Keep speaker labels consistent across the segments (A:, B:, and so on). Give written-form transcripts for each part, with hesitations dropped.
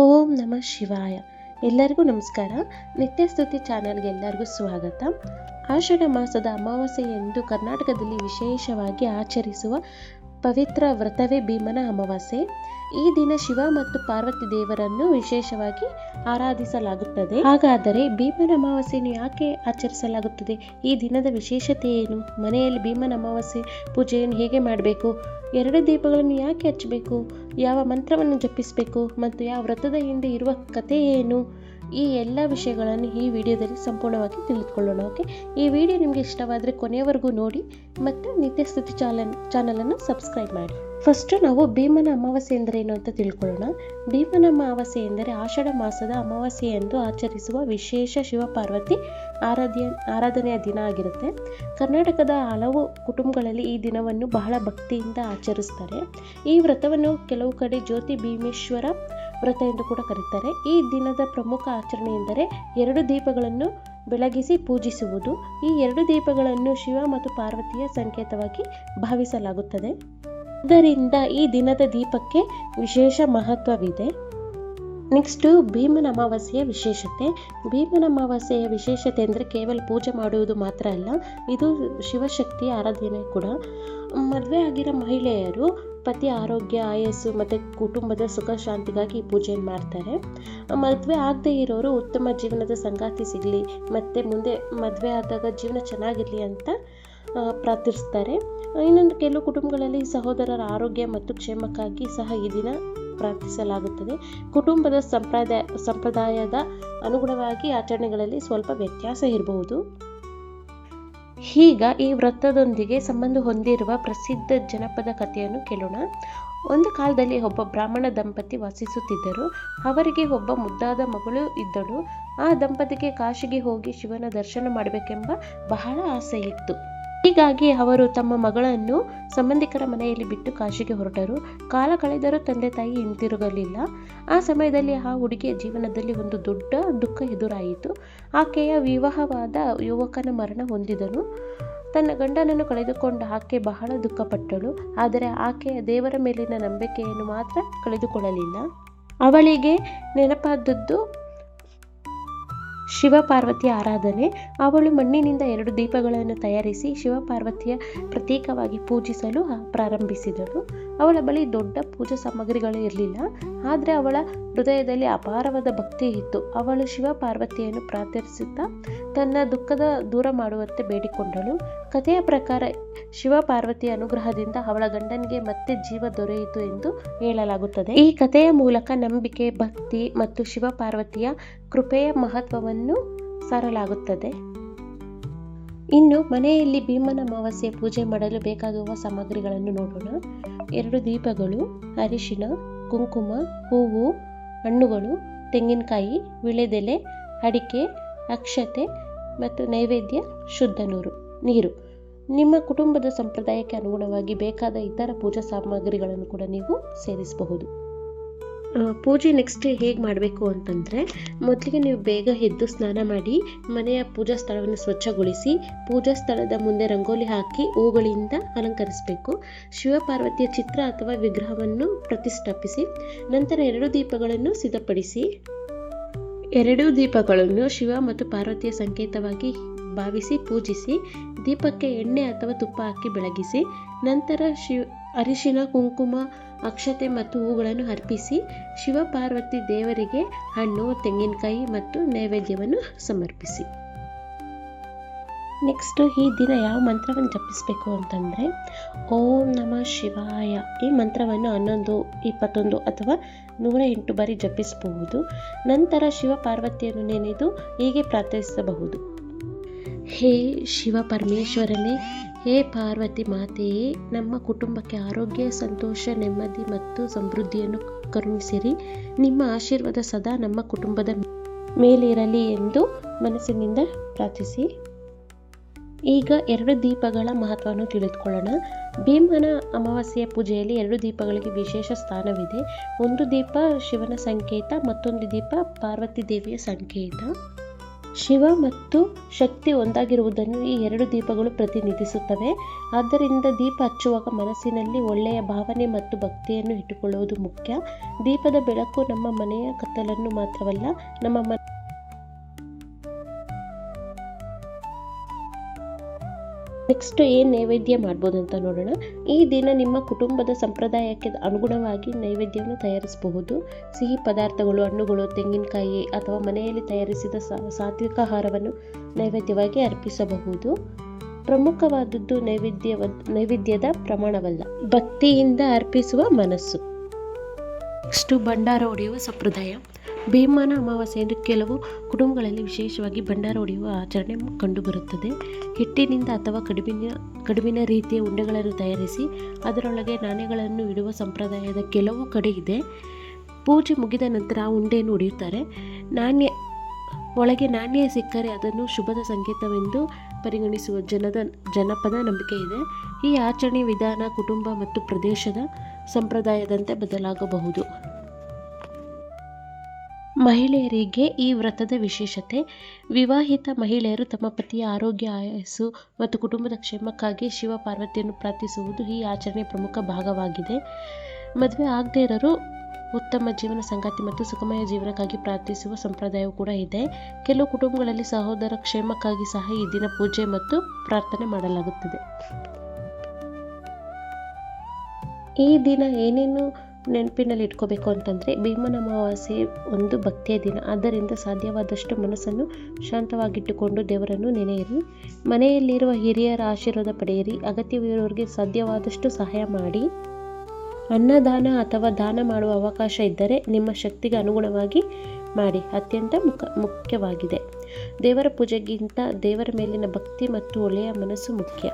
A: ಓಂ ನಮಃ ಶಿವಾಯ. ಎಲ್ಲರಿಗೂ ನಮಸ್ಕಾರ. ನಿತ್ಯ ಸ್ತುತಿ ಚಾನೆಲ್ಗೆ ಎಲ್ಲರಿಗೂ ಸ್ವಾಗತ. ಆಷಾಢ ಮಾಸದ ಅಮಾವಾಸ್ಯೆಯಂದು ಕರ್ನಾಟಕದಲ್ಲಿ ವಿಶೇಷವಾಗಿ ಆಚರಿಸುವ ಪವಿತ್ರ ವ್ರತವೇ ಭೀಮನ ಅಮಾವಾಸ್ಯೆ. ಈ ದಿನ ಶಿವ ಮತ್ತು ಪಾರ್ವತಿ ದೇವರನ್ನು ವಿಶೇಷವಾಗಿ ಆರಾಧಿಸಲಾಗುತ್ತದೆ. ಹಾಗಾದರೆ ಭೀಮನ ಅಮಾವಾಸ್ಯೆಯನ್ನು ಯಾಕೆ ಆಚರಿಸಲಾಗುತ್ತದೆ? ಈ ದಿನದ ವಿಶೇಷತೆ ಏನು? ಮನೆಯಲ್ಲಿ ಭೀಮನ ಅಮಾವಾಸ್ಯೆ ಪೂಜೆಯನ್ನು ಹೇಗೆ ಮಾಡಬೇಕು? 2 ದೀಪಗಳನ್ನು ಯಾಕೆ ಹಚ್ಚಬೇಕು? ಯಾವ ಮಂತ್ರವನ್ನು ಜಪಿಸಬೇಕು? ಮತ್ತು ಯಾವ ವ್ರತದ ಹಿಂದೆ ಇರುವ ಕಥೆ ಏನು? ಈ ಎಲ್ಲ ವಿಷಯಗಳನ್ನು ಈ ವಿಡಿಯೋದಲ್ಲಿ ಸಂಪೂರ್ಣವಾಗಿ ತಿಳಿದುಕೊಳ್ಳೋಣ. ಓಕೆ, ಈ ವಿಡಿಯೋ ನಿಮಗೆ ಇಷ್ಟವಾದರೆ ಕೊನೆಯವರೆಗೂ ನೋಡಿ ಮತ್ತು ನಿತ್ಯ ಸ್ತುತಿ ಚಾನಲನ್ನು ಸಬ್ಸ್ಕ್ರೈಬ್ ಮಾಡಿ. ಫಸ್ಟ್ ನಾವು ಭೀಮನ ಅಮಾವಾಸ್ಯೆ ಎಂದರೇನು ಅಂತ ತಿಳ್ಕೊಳ್ಳೋಣ. ಭೀಮನ ಅಮಾವಾಸ್ಯೆ ಎಂದರೆ ಆಷಾಢ ಮಾಸದ ಅಮಾವಾಸ್ಯೆಯಂದು ಆಚರಿಸುವ ವಿಶೇಷ ಶಿವಪಾರ್ವತಿ ಆರಾಧನೆಯ ದಿನ ಆಗಿರುತ್ತೆ. ಕರ್ನಾಟಕದ ಹಲವು ಕುಟುಂಬಗಳಲ್ಲಿ ಈ ದಿನವನ್ನು ಬಹಳ ಭಕ್ತಿಯಿಂದ ಆಚರಿಸ್ತಾರೆ. ಈ ವ್ರತವನ್ನು ಕೆಲವು ಕಡೆ ಜ್ಯೋತಿ ಭೀಮೇಶ್ವರ ವ್ರತ ಎಂದು ಕೂಡ ಕರೀತಾರೆ. ಈ ದಿನದ ಪ್ರಮುಖ ಆಚರಣೆ ಎಂದರೆ 2 ದೀಪಗಳನ್ನು ಬೆಳಗಿಸಿ ಪೂಜಿಸುವುದು. ಈ 2 ದೀಪಗಳನ್ನು ಶಿವ ಮತ್ತು ಪಾರ್ವತಿಯ ಸಂಕೇತವಾಗಿ ಭಾವಿಸಲಾಗುತ್ತದೆ. ಆದ್ದರಿಂದ ಈ ದಿನದ ದೀಪಕ್ಕೆ ವಿಶೇಷ ಮಹತ್ವವಿದೆ. ನೆಕ್ಸ್ಟು ಭೀಮನ ಅಮಾವಾಸ್ಯೆಯ ವಿಶೇಷತೆ. ಭೀಮನ ಅಮಾವಾಸ್ಯೆಯ ವಿಶೇಷತೆ ಅಂದರೆ ಕೇವಲ ಪೂಜೆ ಮಾಡುವುದು ಮಾತ್ರ ಅಲ್ಲ, ಇದು ಶಿವಶಕ್ತಿಯ ಆರಾಧನೆ ಕೂಡ. ಮದುವೆ ಆಗಿರೋ ಮಹಿಳೆಯರು ಪತಿ ಆರೋಗ್ಯ, ಆಯಸ್ಸು ಮತ್ತು ಕುಟುಂಬದ ಸುಖ ಶಾಂತಿಗಾಗಿ ಈ ಪೂಜೆಯನ್ನು ಮಾಡ್ತಾರೆ. ಮದುವೆ ಆಗದೆ ಇರೋರು ಉತ್ತಮ ಜೀವನದ ಸಂಗಾತಿ ಸಿಗಲಿ ಮತ್ತು ಮುಂದೆ ಮದುವೆ ಆದಾಗ ಜೀವನ ಚೆನ್ನಾಗಿರಲಿ ಅಂತ ಪ್ರಾರ್ಥಿಸ್ತಾರೆ. ಇನ್ನೊಂದು ಕೆಲವು ಕುಟುಂಬಗಳಲ್ಲಿ ಸಹೋದರರ ಆರೋಗ್ಯ ಮತ್ತು ಕ್ಷೇಮಕ್ಕಾಗಿ ಸಹ ಈ ದಿನ ಪ್ರಾರ್ಥಿಸಲಾಗುತ್ತದೆ. ಕುಟುಂಬದ ಸಂಪ್ರದಾಯದ ಅನುಗುಣವಾಗಿ ಆಚರಣೆಗಳಲ್ಲಿ ಸ್ವಲ್ಪ ವ್ಯತ್ಯಾಸ ಇರಬಹುದು. ಈಗ ಈ ವ್ರತದೊಂದಿಗೆ ಸಂಬಂಧ ಹೊಂದಿರುವ ಪ್ರಸಿದ್ಧ ಜನಪದ ಕಥೆಯನ್ನು ಕೇಳೋಣ. ಒಂದು ಕಾಲದಲ್ಲಿ ಒಬ್ಬ ಬ್ರಾಹ್ಮಣ ದಂಪತಿ ವಾಸಿಸುತ್ತಿದ್ದರು. ಅವರಿಗೆ ಒಬ್ಬ ಮುದ್ದಾದ ಮಗಳು ಇದ್ದಳು. ಆ ದಂಪತಿಗೆ ಕಾಶಿಗೆ ಹೋಗಿ ಶಿವನ ದರ್ಶನ ಮಾಡಬೇಕೆಂಬ ಬಹಳ ಆಸೆ ಇತ್ತು. ಹೀಗಾಗಿ ಅವರು ತಮ್ಮ ಮಗಳನ್ನು ಸಂಬಂಧಿಕರ ಮನೆಯಲ್ಲಿ ಬಿಟ್ಟು ಕಾಶಿಗೆ ಹೊರಟರು. ಕಾಲ ಕಳೆದರೂ ತಂದೆ ತಾಯಿ ಹಿಂತಿರುಗಲಿಲ್ಲ. ಆ ಸಮಯದಲ್ಲಿ ಆ ಹುಡುಗಿಯ ಜೀವನದಲ್ಲಿ ಒಂದು ದೊಡ್ಡ ದುಃಖ ಎದುರಾಯಿತು. ಆಕೆಯ ವಿವಾಹವಾದ ಯುವಕನ ಮರಣ ಹೊಂದಿದನು. ತನ್ನ ಗಂಡನನ್ನು ಕಳೆದುಕೊಂಡ ಆಕೆ ಬಹಳ ದುಃಖಪಟ್ಟಳು. ಆದರೆ ಆಕೆಯ ದೇವರ ಮೇಲಿನ ನಂಬಿಕೆಯನ್ನು ಮಾತ್ರ ಕಳೆದುಕೊಳ್ಳಲಿಲ್ಲ. ಅವಳಿಗೆ ನೆನಪಾದದ್ದು ಶಿವಪಾರ್ವತಿಯ ಆರಾಧನೆ. ಅವಳು ಮಣ್ಣಿನಿಂದ 2 ದೀಪಗಳನ್ನು ತಯಾರಿಸಿ ಶಿವಪಾರ್ವತಿಯ ಪ್ರತೀಕವಾಗಿ ಪೂಜಿಸಲು ಪ್ರಾರಂಭಿಸಿದಳು. ಅವಳ ಬಳಿ ದೊಡ್ಡ ಪೂಜಾ ಸಾಮಗ್ರಿಗಳು ಇರಲಿಲ್ಲ, ಆದರೆ ಅವಳ ಹೃದಯದಲ್ಲಿ ಅಪಾರವಾದ ಭಕ್ತಿ ಇತ್ತು. ಅವಳು ಶಿವಪಾರ್ವತಿಯನ್ನು ಪ್ರಾರ್ಥಿಸುತ್ತಾ ತನ್ನ ದುಃಖದ ದೂರ ಮಾಡುವಂತೆ ಬೇಡಿಕೊಂಡಳು. ಕಥೆಯ ಪ್ರಕಾರ ಶಿವಪಾರ್ವತಿಯ ಅನುಗ್ರಹದಿಂದ ಅವಳ ಗಂಡನಿಗೆ ಮತ್ತೆ ಜೀವ ದೊರೆಯಿತು ಎಂದು ಹೇಳಲಾಗುತ್ತದೆ. ಈ ಕಥೆಯ ಮೂಲಕ ನಂಬಿಕೆ, ಭಕ್ತಿ ಮತ್ತು ಶಿವಪಾರ್ವತಿಯ ಕೃಪೆಯ ಮಹತ್ವವನ್ನು ಸಾರಲಾಗುತ್ತದೆ. ಇನ್ನು ಮನೆಯಲ್ಲಿ ಭೀಮನ ಅಮಾವಾಸ್ಯೆ ಪೂಜೆ ಮಾಡಲು ಬೇಕಾಗುವ ಸಾಮಗ್ರಿಗಳನ್ನು ನೋಡೋಣ. 2 ದೀಪಗಳು, ಅರಿಶಿನ, ಕುಂಕುಮ, ಹೂವು, ಹಣ್ಣುಗಳು, ತೆಂಗಿನಕಾಯಿ, ವೀಳ್ಯದೆಲೆ, ಅಡಿಕೆ, ಅಕ್ಷತೆ ಮತ್ತು ನೈವೇದ್ಯ ಶುದ್ಧ ನೀರು. ನಿಮ್ಮ ಕುಟುಂಬದ ಸಂಪ್ರದಾಯಕ್ಕೆ ಅನುಗುಣವಾಗಿ ಬೇಕಾದ ಇತರ ಪೂಜಾ ಸಾಮಗ್ರಿಗಳನ್ನು ಕೂಡ ನೀವು ಸೇರಿಸಬಹುದು. ಪೂಜೆ ನೆಕ್ಸ್ಟ್ ಹೇಗೆ ಮಾಡಬೇಕು ಅಂತಂದರೆ, ಮೊದಲಿಗೆ ನೀವು ಬೇಗ ಎದ್ದು ಸ್ನಾನ ಮಾಡಿ ಮನೆಯ ಪೂಜಾ ಸ್ಥಳವನ್ನು ಸ್ವಚ್ಛಗೊಳಿಸಿ ಪೂಜಾ ಸ್ಥಳದ ಮುಂದೆ ರಂಗೋಲಿ ಹಾಕಿ ಹೂಗಳಿಂದ ಅಲಂಕರಿಸಬೇಕು. ಶಿವಪಾರ್ವತಿಯ ಚಿತ್ರ ಅಥವಾ ವಿಗ್ರಹವನ್ನು ಪ್ರತಿಷ್ಠಾಪಿಸಿ ನಂತರ 2 ದೀಪಗಳನ್ನು ಸಿದ್ಧಪಡಿಸಿ. 2 ದೀಪಗಳನ್ನು ಶಿವ ಮತ್ತು ಪಾರ್ವತಿಯ ಸಂಕೇತವಾಗಿ ಭಾವಿಸಿ ಪೂಜಿಸಿ. ದೀಪಕ್ಕೆ ಎಣ್ಣೆ ಅಥವಾ ತುಪ್ಪ ಹಾಕಿ ಬೆಳಗಿಸಿ. ನಂತರ ಅರಿಶಿನ, ಕುಂಕುಮ, ಅಕ್ಷತೆ ಮತ್ತು ಹೂಗಳನ್ನು ಅರ್ಪಿಸಿ ಶಿವಪಾರ್ವತಿ ದೇವರಿಗೆ ಹಣ್ಣು, ತೆಂಗಿನಕಾಯಿ ಮತ್ತು ನೈವೇದ್ಯವನ್ನು ಸಮರ್ಪಿಸಿ. ನೆಕ್ಸ್ಟ್ ಈ ದಿನ ಯಾವ ಮಂತ್ರವನ್ನು ಜಪಿಸಬೇಕು ಅಂತಂದರೆ ಓಂ ನಮಃ ಶಿವಾಯ. ಈ ಮಂತ್ರವನ್ನು 11, 21 ಅಥವಾ 108 ಬಾರಿ ಜಪಿಸಬಹುದು. ನಂತರ ಶಿವಪಾರ್ವತಿಯನ್ನು ನೆನೆದು ಹೀಗೆ ಪ್ರಾರ್ಥಿಸಬಹುದು: ಹೇ ಶಿವ ಪರಮೇಶ್ವರನೇ, ಹೇ ಪಾರ್ವತಿ ಮಾತೆಯೇ, ನಮ್ಮ ಕುಟುಂಬಕ್ಕೆ ಆರೋಗ್ಯ, ಸಂತೋಷ, ನೆಮ್ಮದಿ ಮತ್ತು ಸಮೃದ್ಧಿಯನ್ನು ಕರುಣಿಸಿರಿ. ನಿಮ್ಮ ಆಶೀರ್ವಾದ ಸದಾ ನಮ್ಮ ಕುಟುಂಬದ ಮೇಲಿರಲಿ ಎಂದು ಮನಸ್ಸಿನಿಂದ ಪ್ರಾರ್ಥಿಸಿ. ಈಗ 2 ದೀಪಗಳ ಮಹತ್ವವನ್ನು ತಿಳಿದುಕೊಳ್ಳೋಣ. ಭೀಮನ ಅಮಾವಾಸ್ಯೆಯ ಪೂಜೆಯಲ್ಲಿ 2 ದೀಪಗಳಿಗೆ ವಿಶೇಷ ಸ್ಥಾನವಿದೆ. ಒಂದು ದೀಪ ಶಿವನ ಸಂಕೇತ, ಮತ್ತೊಂದು ದೀಪ ಪಾರ್ವತಿ ದೇವಿಯ ಸಂಕೇತ. ಶಿವ ಮತ್ತು ಶಕ್ತಿ ಒಂದಾಗಿರುವುದನ್ನು ಈ ಎರಡು ದೀಪಗಳು ಪ್ರತಿನಿಧಿಸುತ್ತವೆ. ಆದ್ದರಿಂದ ದೀಪ ಹಚ್ಚುವಾಗ ಮನಸ್ಸಿನಲ್ಲಿ ಒಳ್ಳೆಯ ಭಾವನೆ ಮತ್ತು ಭಕ್ತಿಯನ್ನು ಇಟ್ಟುಕೊಳ್ಳುವುದು ಮುಖ್ಯ. ದೀಪದ ಬೆಳಕು ನಮ್ಮ ಮನೆಯ ಕತ್ತಲನ್ನು ಮಾತ್ರವಲ್ಲ, ನಮ್ಮ ನೆಕ್ಸ್ಟ್ ಏನು ನೈವೇದ್ಯ ಮಾಡ್ಬೋದು ಅಂತ ನೋಡೋಣ. ಈ ದಿನ ನಿಮ್ಮ ಕುಟುಂಬದ ಸಂಪ್ರದಾಯಕ್ಕೆ ಅನುಗುಣವಾಗಿ ನೈವೇದ್ಯವನ್ನು ತಯಾರಿಸಬಹುದು. ಸಿಹಿ ಪದಾರ್ಥಗಳು, ಹಣ್ಣುಗಳು, ತೆಂಗಿನಕಾಯಿ ಅಥವಾ ಮನೆಯಲ್ಲಿ ತಯಾರಿಸಿದ ಸಾತ್ವಿಕ ಆಹಾರವನ್ನು ನೈವೇದ್ಯವಾಗಿ ಅರ್ಪಿಸಬಹುದು. ಪ್ರಮುಖವಾದದ್ದು ನೈವೇದ್ಯದ ಪ್ರಮಾಣವಲ್ಲ, ಭಕ್ತಿಯಿಂದ ಅರ್ಪಿಸುವ ಮನಸ್ಸು. ನೆಕ್ಸ್ಟು ಭಂಡಾರ ಹೊಡೆಯುವ ಸಂಪ್ರದಾಯ. ಭೀಮನ ಅಮಾವಾಸ್ಯೆಯಂದು ಕೆಲವು ಕುಟುಂಬಗಳಲ್ಲಿ ವಿಶೇಷವಾಗಿ ಭಂಡಾರ ಹೊಡೆಯುವ ಆಚರಣೆ ಕಂಡುಬರುತ್ತದೆ. ಹಿಟ್ಟಿನಿಂದ ಅಥವಾ ಕಡುಬಿನ ರೀತಿಯ ಉಂಡೆಗಳನ್ನು ತಯಾರಿಸಿ ಅದರೊಳಗೆ ನಾಣ್ಯಗಳನ್ನು ಇಡುವ ಸಂಪ್ರದಾಯದ ಕೆಲವು ಕಡೆ ಇದೆ. ಪೂಜೆ ಮುಗಿದ ನಂತರ ಆ ಉಂಡೆಯನ್ನು ಹೊಡೆಯುತ್ತಾರೆ. ಒಳಗೆ ನಾಣ್ಯ ಸಿಕ್ಕರೆ ಅದನ್ನು ಶುಭದ ಸಂಕೇತವೆಂದು ಪರಿಗಣಿಸುವ ಜನಪದ ನಂಬಿಕೆ ಇದೆ. ಈ ಆಚರಣೆ ವಿಧಾನ ಕುಟುಂಬ ಮತ್ತು ಪ್ರದೇಶದ ಸಂಪ್ರದಾಯದಂತೆ ಬದಲಾಗಬಹುದು. ಮಹಿಳೆಯರಿಗೆ ಈ ವ್ರತದ ವಿಶೇಷತೆ. ವಿವಾಹಿತ ಮಹಿಳೆಯರು ತಮ್ಮ ಪತಿಯ ಆರೋಗ್ಯ, ಆಯಸ್ಸು ಮತ್ತು ಕುಟುಂಬದ ಕ್ಷೇಮಕ್ಕಾಗಿ ಶಿವ ಪಾರ್ವತಿಯನ್ನು ಪ್ರಾರ್ಥಿಸುವುದು ಈ ಆಚರಣೆಯ ಪ್ರಮುಖ ಭಾಗವಾಗಿದೆ. ಮದುವೆ ಆಗದೇ ಇರೋರು ಉತ್ತಮ ಜೀವನ ಸಂಗಾತಿ ಮತ್ತು ಸುಖಮಯ ಜೀವನಕ್ಕಾಗಿ ಪ್ರಾರ್ಥಿಸುವ ಸಂಪ್ರದಾಯವೂ ಕೂಡ ಇದೆ. ಕೆಲವು ಕುಟುಂಬಗಳಲ್ಲಿ ಸಹೋದರ ಕ್ಷೇಮಕ್ಕಾಗಿ ಸಹ ಈ ದಿನ ಪೂಜೆ ಮತ್ತು ಪ್ರಾರ್ಥನೆ ಮಾಡಲಾಗುತ್ತದೆ. ಈ ದಿನ ಏನೇನು ನೆನಪಿನಲ್ಲಿ ಇಟ್ಕೋಬೇಕು ಅಂತಂದರೆ, ಭೀಮನ ಅಮಾವಾಸ್ಯೆ ಒಂದು ಭಕ್ತಿಯ ದಿನ. ಆದ್ದರಿಂದ ಸಾಧ್ಯವಾದಷ್ಟು ಮನಸ್ಸನ್ನು ಶಾಂತವಾಗಿಟ್ಟುಕೊಂಡು ದೇವರನ್ನು ನೆನೆಯಿರಿ. ಮನೆಯಲ್ಲಿರುವ ಹಿರಿಯರ ಆಶೀರ್ವಾದ ಪಡೆಯಿರಿ. ಅಗತ್ಯವಿರುವವರಿಗೆ ಸಾಧ್ಯವಾದಷ್ಟು ಸಹಾಯ ಮಾಡಿ. ಅನ್ನದಾನ ಅಥವಾ ದಾನ ಮಾಡುವ ಅವಕಾಶ ಇದ್ದರೆ ನಿಮ್ಮ ಶಕ್ತಿಗೆ ಅನುಗುಣವಾಗಿ ಮಾಡಿ. ಅತ್ಯಂತ ಮುಖ್ಯವಾಗಿದೆ. ದೇವರ ಪೂಜೆಗಿಂತ ದೇವರ ಮೇಲಿನ ಭಕ್ತಿ ಮತ್ತು ಒಳ್ಳೆಯ ಮನಸ್ಸು ಮುಖ್ಯ.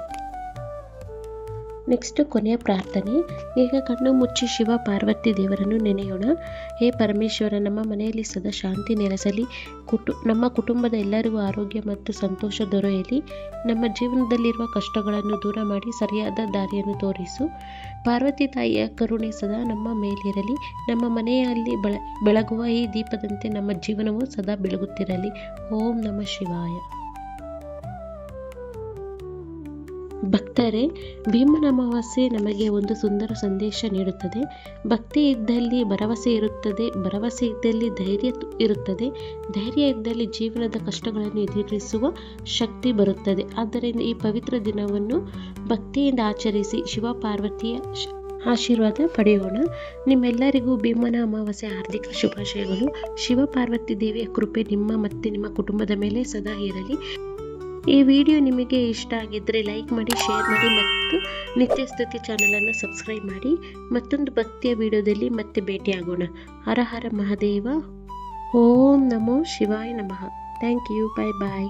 A: ನೆಕ್ಸ್ಟ್ ಕೊನೆಯ ಪ್ರಾರ್ಥನೆ. ಈಗ ಕಣ್ಣು ಮುಚ್ಚಿ ಶಿವ ಪಾರ್ವತಿ ದೇವರನ್ನು ನೆನೆಯೋಣ. ಹೇ ಪರಮೇಶ್ವರ, ನಮ್ಮ ಮನೆಯಲ್ಲಿ ಸದಾ ಶಾಂತಿ ನೆಲೆಸಲಿ. ನಮ್ಮ ಕುಟುಂಬದ ಎಲ್ಲರಿಗೂ ಆರೋಗ್ಯ ಮತ್ತು ಸಂತೋಷ ದೊರೆಯಲಿ. ನಮ್ಮ ಜೀವನದಲ್ಲಿರುವ ಕಷ್ಟಗಳನ್ನು ದೂರ ಮಾಡಿ ಸರಿಯಾದ ದಾರಿಯನ್ನು ತೋರಿಸು. ಪಾರ್ವತಿ ತಾಯಿಯ ಕರುಣೆ ಸದಾ ನಮ್ಮ ಮೇಲಿರಲಿ. ನಮ್ಮ ಮನೆಯಲ್ಲಿ ಬೆಳಗುವ ಈ ದೀಪದಂತೆ ನಮ್ಮ ಜೀವನವು ಸದಾ ಬೆಳಗುತ್ತಿರಲಿ. ಓಂ ನಮಃ ಶಿವಾಯ. ಭಕ್ತರೇ, ಭೀಮನ ಅಮಾವಾಸ್ಯೆ ನಮಗೆ ಒಂದು ಸುಂದರ ಸಂದೇಶ ನೀಡುತ್ತದೆ. ಭಕ್ತಿ ಇದ್ದಲ್ಲಿ ಭರವಸೆ ಇರುತ್ತದೆ, ಭರವಸೆ ಇದ್ದಲ್ಲಿ ಧೈರ್ಯ ಇರುತ್ತದೆ, ಧೈರ್ಯ ಇದ್ದಲ್ಲಿ ಜೀವನದ ಕಷ್ಟಗಳನ್ನು ಎದುರಿಸುವ ಶಕ್ತಿ ಬರುತ್ತದೆ. ಆದ್ದರಿಂದ ಈ ಪವಿತ್ರ ದಿನವನ್ನು ಭಕ್ತಿಯಿಂದ ಆಚರಿಸಿ ಶಿವ ಪಾರ್ವತಿಯ ಆಶೀರ್ವಾದ ಪಡೆಯೋಣ. ನಿಮ್ಮೆಲ್ಲರಿಗೂ ಭೀಮನ ಅಮಾವಾಸ್ಯೆ ಹಾರ್ದಿಕ ಶುಭಾಶಯಗಳು. ಶಿವ ಪಾರ್ವತಿ ದೇವಿಯ ಕೃಪೆ ನಿಮ್ಮ ಮತ್ತು ನಿಮ್ಮ ಕುಟುಂಬದ ಮೇಲೆ ಸದಾ ಇರಲಿ. ಈ ವಿಡಿಯೋ ನಿಮಗೆ ಇಷ್ಟ ಆಗಿದ್ದರೆ ಲೈಕ್ ಮಾಡಿ, ಶೇರ್ ಮಾಡಿ ಮತ್ತು ನಿತ್ಯ ಸ್ತುತಿ ಚಾನಲನ್ನು ಸಬ್ಸ್ಕ್ರೈಬ್ ಮಾಡಿ. ಮತ್ತೊಂದು ಭಕ್ತಿಯ ವಿಡಿಯೋದಲ್ಲಿ ಮತ್ತೆ ಭೇಟಿಯಾಗೋಣ. ಹರ ಹರ ಮಹಾದೇವ. ಓಂ ನಮೋ ಶಿವಾಯ ನಮಃ. Thank you. Bye bye.